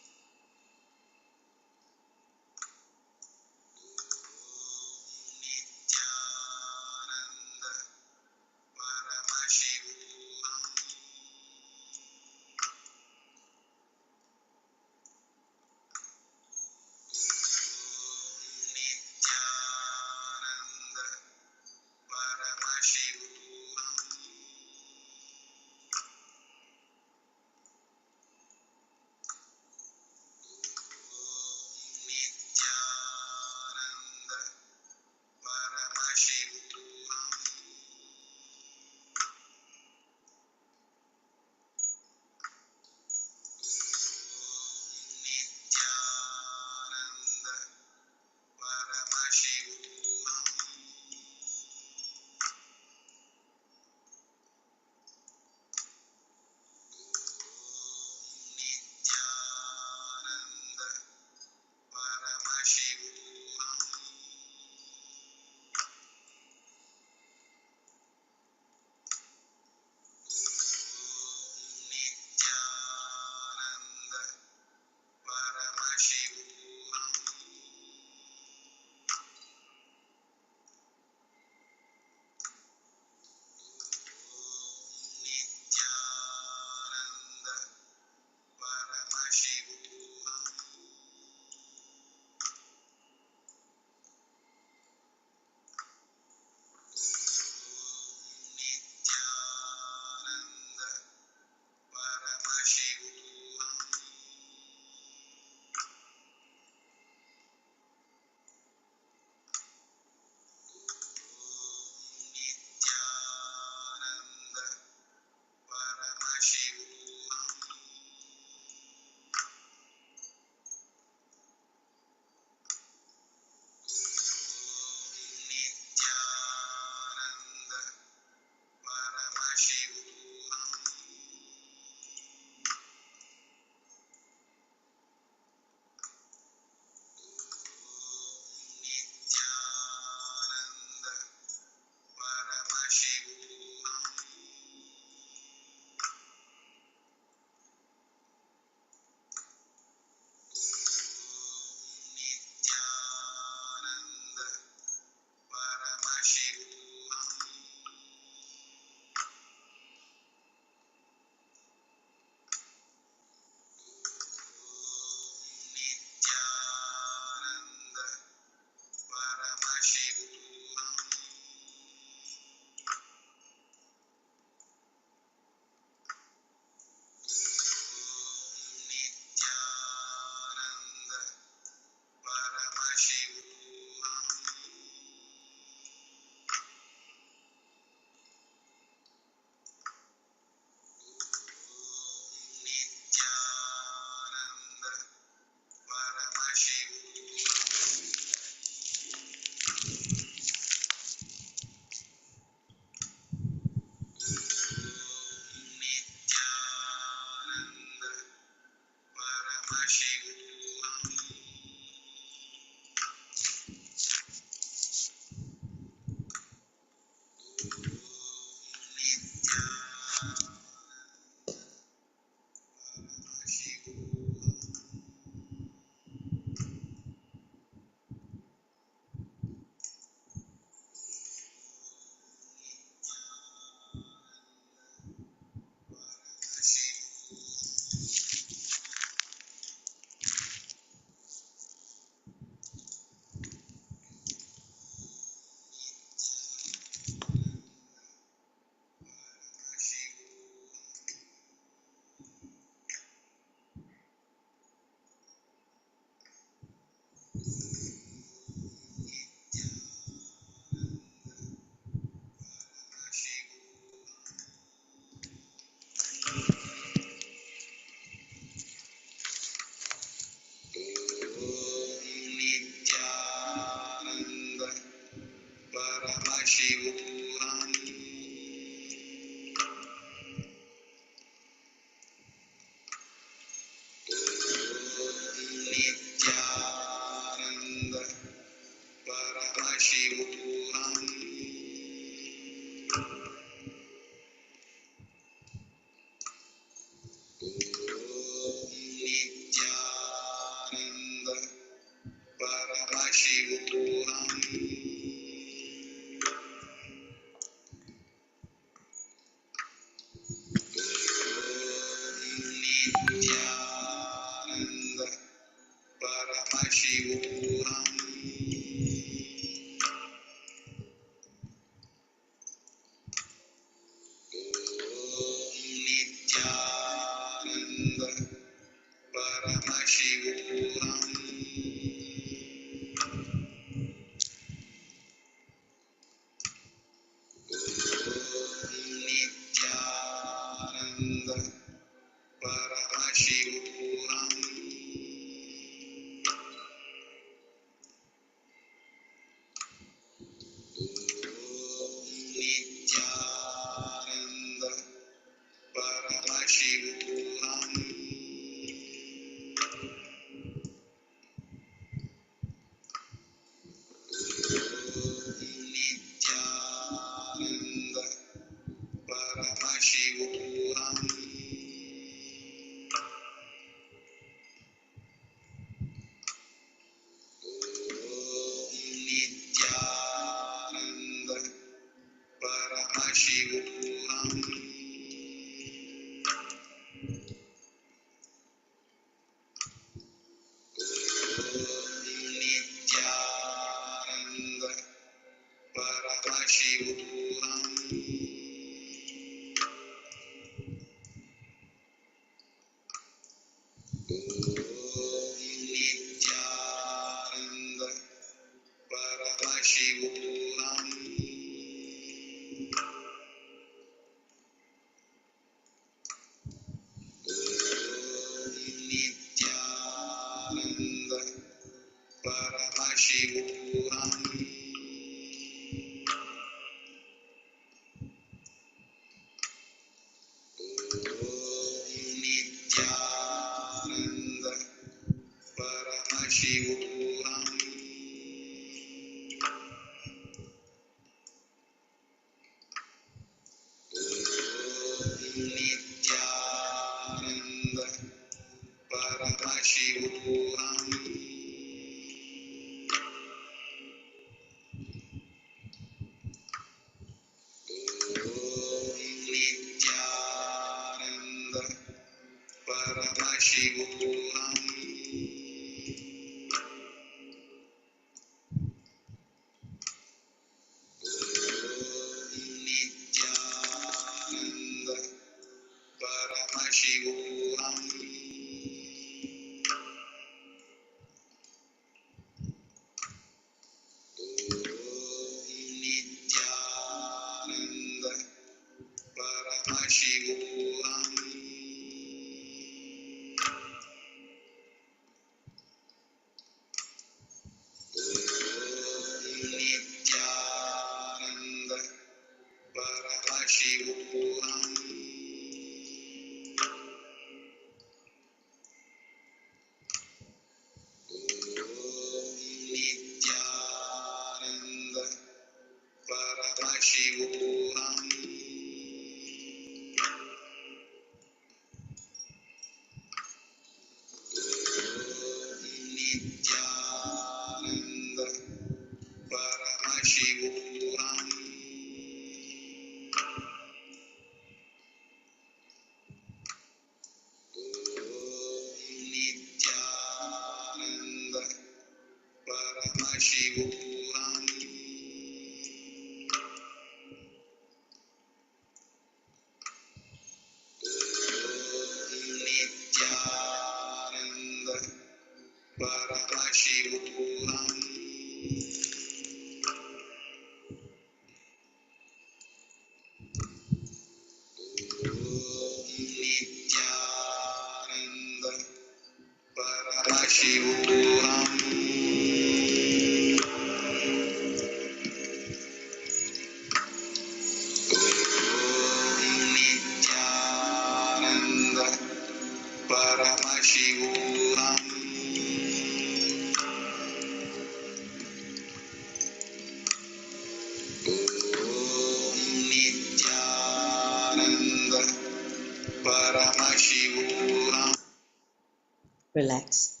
Relax.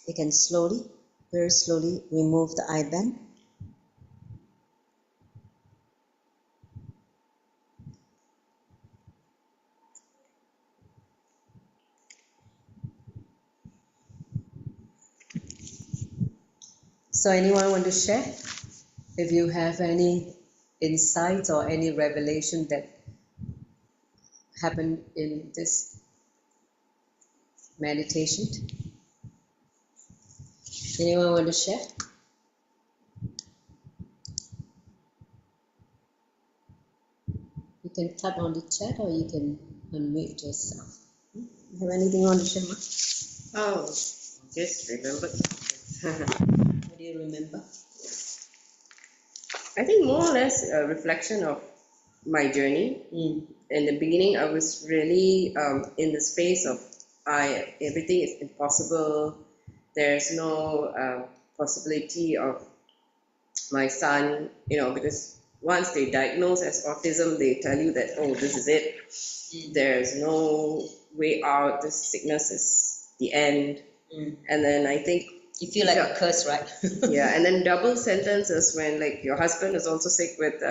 You can slowly, very slowly remove the eye band. So anyone want to share? If you have any insights or any revelation that happened in this meditation? Anyone want to share? You can tap on the chat or you can unmute yourself. You have anything you want to share, Ma? Oh, just remembered. What do you remember? I think more or less a reflection of my journey. In the beginning, I was really in the space of everything is impossible. There's no possibility of my son, because once they diagnose as autism, they tell you that, oh, this is it. There's no way out. This sickness is the end. And then I think you feel like a curse, right? Yeah, and then double sentences when like your husband is also sick with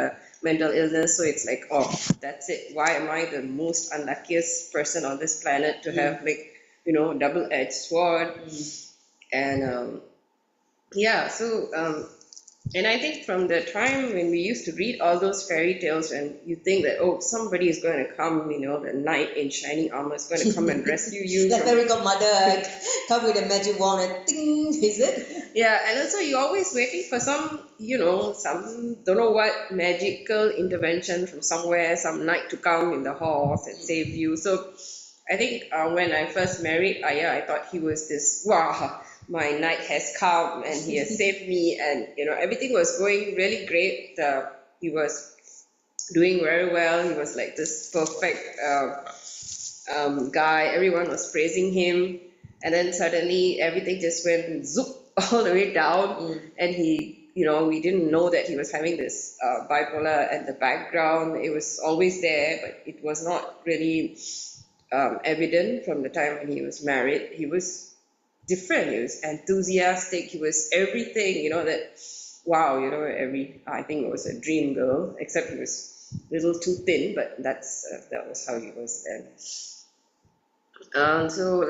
mental illness, so it's like, oh, that's it. Why am I the most unluckiest person on this planet to have double-edged sword? And and I think from the time when we used to read all those fairy tales and you think that, oh, somebody is going to come, the knight in shining armor is going to come and rescue you. Like fairy godmother, come with a magic wand and ding, is it? Yeah, and also you're always waiting for some don't know what magical intervention from somewhere, some knight to come in the horse and save you. So I think when I first married Aya, I thought he was this, wow, my knight has come and he has saved me, and everything was going really great. He was doing very well. He was like this perfect guy. Everyone was praising him, and then suddenly everything just went zoop all the way down, and he, we didn't know that he was having this bipolar at the background. It was always there, but it was not really evident from the time when he was married. He was different. He was enthusiastic. He was everything, that, wow, I think it was a dream girl, except he was a little too thin, but that was how he was then. So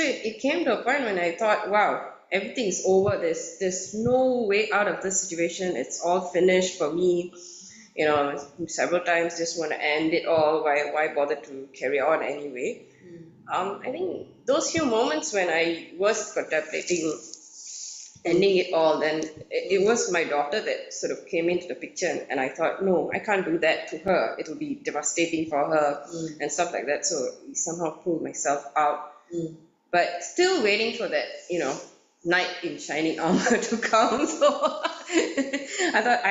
it came to a point when I thought, wow, everything's over. There's no way out of this situation. It's all finished for me. Several times just want to end it all. Why bother to carry on anyway? I think those few moments when I was contemplating ending it all, then it was my daughter that sort of came into the picture, and I thought, no, I can't do that to her. It will be devastating for her and stuff like that. So I somehow pulled myself out, but still waiting for that, knight in shining armor to come. So I thought,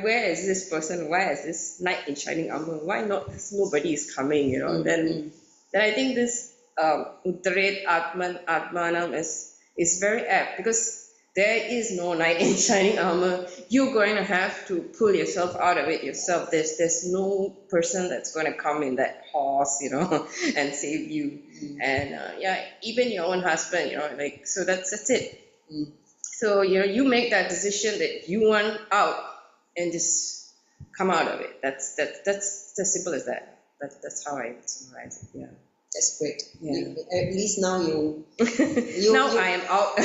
where is this person? Why is this knight in shining armor? Why not? Nobody is coming, Then I think this Uttaret Atmanam is very apt, because there is no knight in shining armor. You're going to have to pull yourself out of it yourself. There's no person that's going to come in that horse, and save you. And yeah, even your own husband, like, so that's it. So, you make that decision that you want out and just come out of it. That's as simple as that. That's how I summarize it. Yeah. That's great. Yeah. At least now you I am out.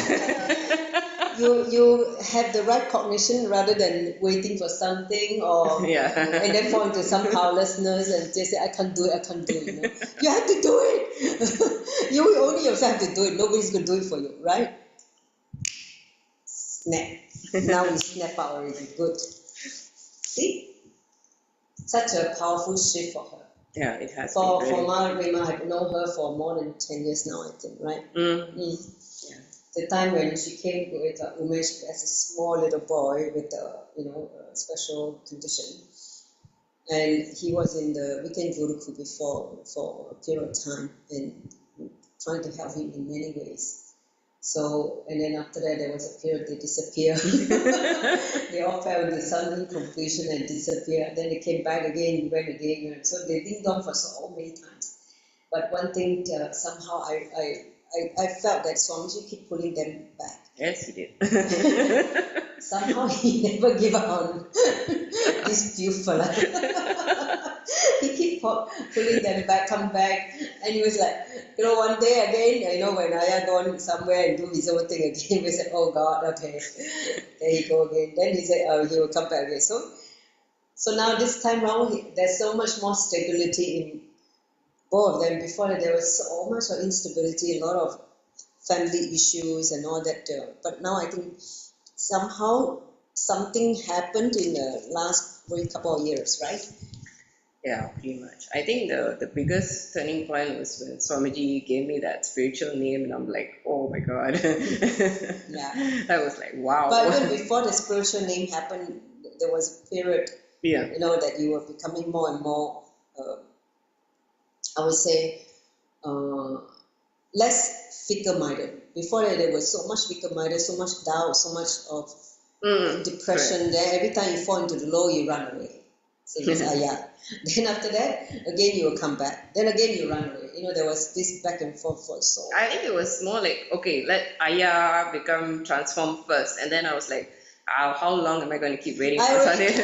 you have the right cognition rather than waiting for something or Yeah. and then fall into some powerlessness and just say I can't do it. You have to do it. You only yourself have to do it. Nobody's going to do it for you, right? Snap. Now we snap out already. Good. See? Such a powerful shift for her. Yeah, it has For been really. Rima, I've known her for more than 10 years now, I think, right? Yeah. The time when she came with Umesh as a small little boy with a special condition, and he was in the weekend Guruku before for a period of time and trying to help him in many ways. So, and then after that, there was a period they disappeared. They all fell into sudden completion and disappeared. Then they came back again, went again. So they ding dong for so many times. But one thing, somehow I felt that Swamiji keep pulling them back. Yes, he did. Somehow he never give up on this few fella. He keep pulling them back, come back, and he was like, one day again, when Ayah gone somewhere and do his own thing again, we said, oh God, okay, there he go again. Then he said, oh, he will come back again. So now this time round, there's so much more stability in both of them. Before that, there was so much of instability, a lot of family issues and all that. But now I think somehow something happened in the last couple of years, right? Yeah, pretty much. I think the biggest turning point was when Swamiji gave me that spiritual name, and I'm like, oh my God. Yeah. I was like, wow. But even before the spiritual name happened, there was a period, Yeah. that you were becoming more and more, I would say, less fickle-minded. Before that, there was so much fickle-minded, so much doubt, so much of depression. Correct. Then every time you fall into the low, you run away. Same as Ayah. Then after that, again you will come back. Then again you run away. There was this back and forth for so. I think it was more like, okay, let Ayah become transformed first. And then I was like, how long am I going to keep waiting for something?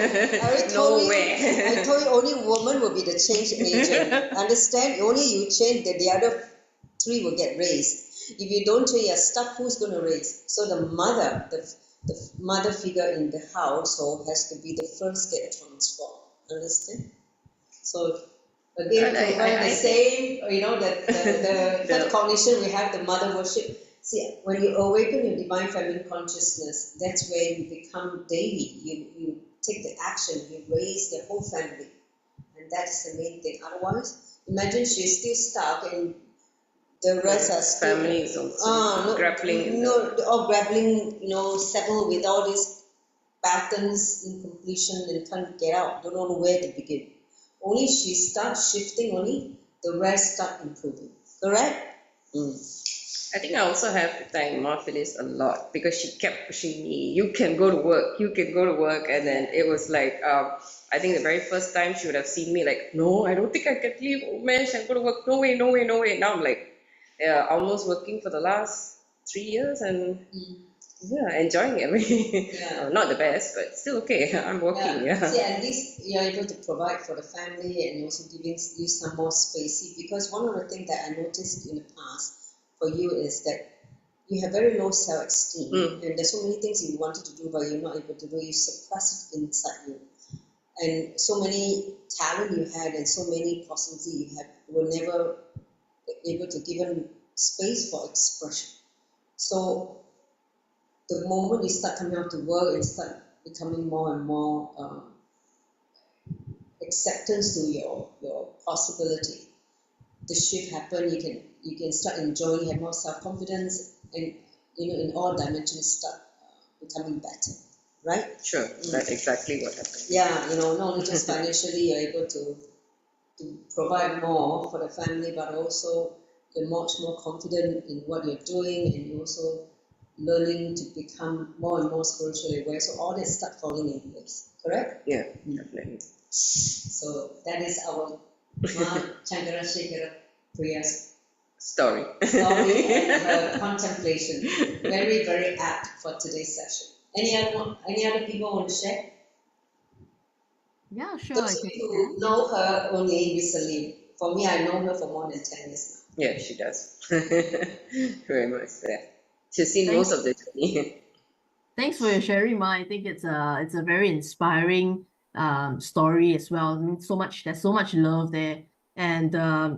No way. I told you only woman will be the change agent. Understand? Only you change, that the other three will get raised. If you don't change, you're stuck. Who's going to raise? So the mother, the mother figure in the household has to be the first get transformed. Understand? So again, the same, the third cognition we have, the mother worship. See, when you awaken your divine feminine consciousness, that's where you become daily. You take the action, you raise the whole family, and that's the main thing. Otherwise, imagine she's still stuck and the rest are still families also grappling. Grappling, settle with all these patterns in completion and can't get out, don't know where to begin. Only she starts shifting, only the rest start improving. Correct? I think I also have to thank Ma Phyllis a lot because she kept pushing me. You can go to work. And then it was like, I think the very first time she would have seen me like, no, I don't think I can leave Umesh and go to work. No way. Now I'm like, almost working for the last 3 years and enjoying it. Yeah. Not the best, but still okay. I'm working. Yeah. See, at least you're able to provide for the family and also giving you some more space. See, because one of the things that I noticed in the past for you is that you have very low self-esteem, and there's so many things you wanted to do but you're not able to do. You suppress it inside you, and so many talent you had and so many possibilities you had were never able to give them space for expression. So the moment you start coming out to work and start becoming more and more acceptance to your possibility, the shift happen. You can start enjoying, have more self-confidence, and in all dimensions start becoming better, right? Sure, that's exactly what happened. Yeah, not only just financially you're able to provide more for the family, but also you're much more confident in what you're doing, and you also learning to become more and more spiritually aware. So all this start falling in place. Correct? Yeah, definitely. So that is our Ma Chandrasekhara Priya's Story. story and her contemplation. Very, very apt for today's session. Any other people want to share? Yeah, sure. Those I of can you share. who know her only recently, for me, I know her for more than 10 years now. Yeah, she does. Very much. Yeah. She's seen Thanks. most of the journey. Thanks for your sharing, Ma. I think it's a very inspiring story as well. I mean, there's so much love there. And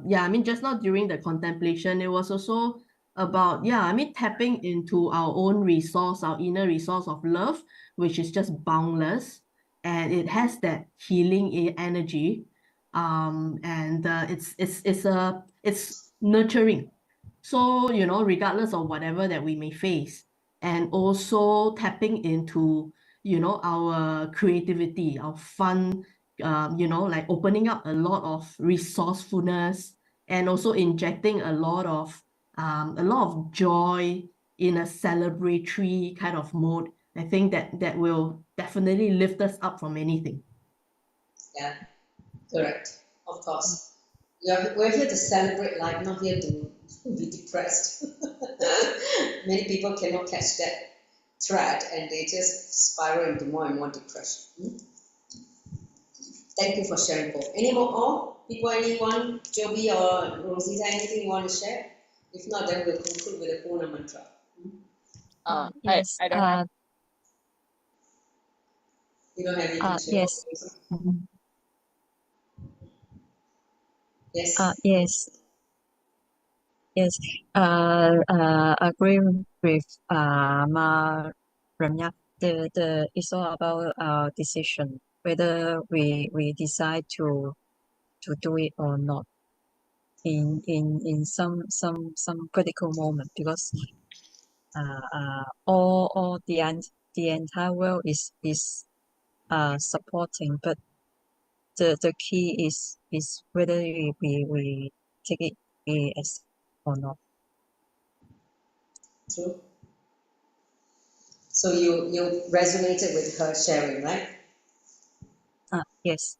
yeah, I mean, just now during the contemplation, it was also about, yeah, I mean, tapping into our own resource, our inner resource of love, which is just boundless. And it has that healing energy. And it's nurturing. So, regardless of whatever that we may face, and also tapping into our creativity, our fun, like opening up a lot of resourcefulness, and also injecting a lot of joy in a celebratory kind of mode. I think that will definitely lift us up from anything. Yeah, correct. Of course. We're here to celebrate life, not here to be depressed. Many people cannot catch that thread and they just spiral into more and more depression. Thank you for sharing both. Any more people, anyone, Joby or Rosita, anything you want to share? If not, then we'll conclude with the Puna mantra. Yes. I don't have. You don't have anything to share? Yes. Yes. Yes. Yes. Agree with Ma Ramya. It's all about our decision whether we decide to do it or not in some critical moment, because all the entire world is supporting, but the key is whether we take it as or not. True. So you resonated with her sharing, right? Yes.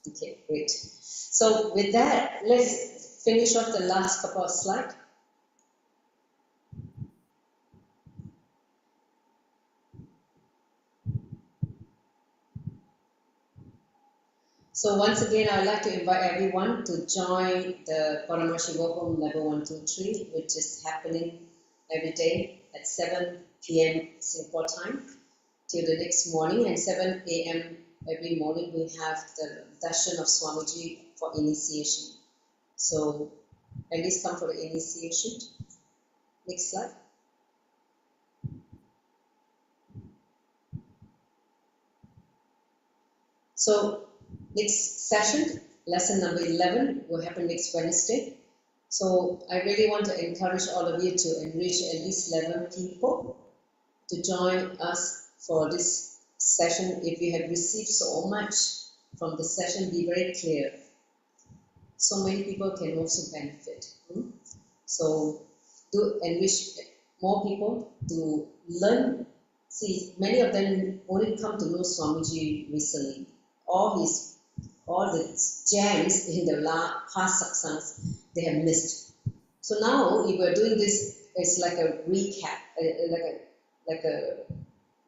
Okay, great. So with that, let's finish off the last couple of slides. So once again, I would like to invite everyone to join the Paramashivam Level 1, 2, 3, which is happening every day at 7 p.m. Singapore time till the next morning, and 7 a.m. every morning we have the darshan of Swamiji for initiation. So at least come for the initiation. Next slide. So next session, lesson number 11, will happen next Wednesday. So I really want to encourage all of you to enrich at least 11 people to join us for this session. If you have received so much from the session, be very clear. So many people can also benefit. So do enrich more people to learn. See, many of them only come to know Swamiji recently. All the gems in the past satsangs they have missed. So now, if we're doing this, it's like a recap, like a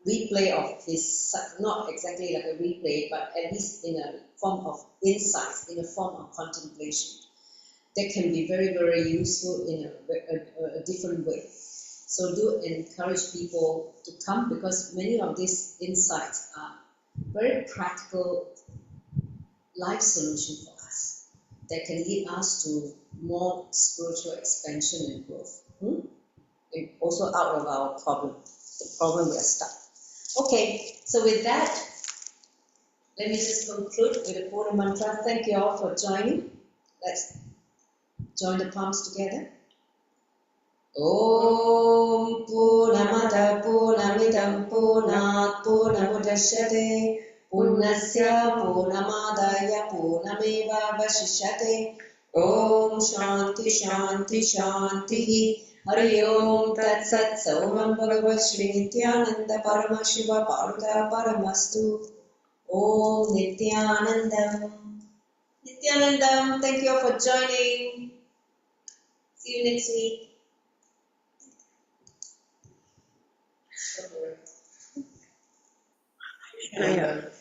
replay of his, not exactly like a replay, but at least in a form of insights, in a form of contemplation. That can be very, very useful in a different way. So do encourage people to come, because many of these insights are very practical life solution for us that can lead us to more spiritual expansion and growth. And also out of our problem, the problem we are stuck. Okay, so with that, let me just conclude with a Purna mantra. Thank you all for joining. Let's join the palms together. Om Purnamada Purnamidam Purnat Purnamudachyate Purnasya Purnamadaya Purnameva Vashishyate. Om Shanti Shanti Shanti. Hari Om Tat Sat Saumam Bhagavat Shri Nithyananda Paramashiva Paruta Paramastu. Om Nithyanandam. Nithyanandam, thank you all for joining. See you next week. Yeah.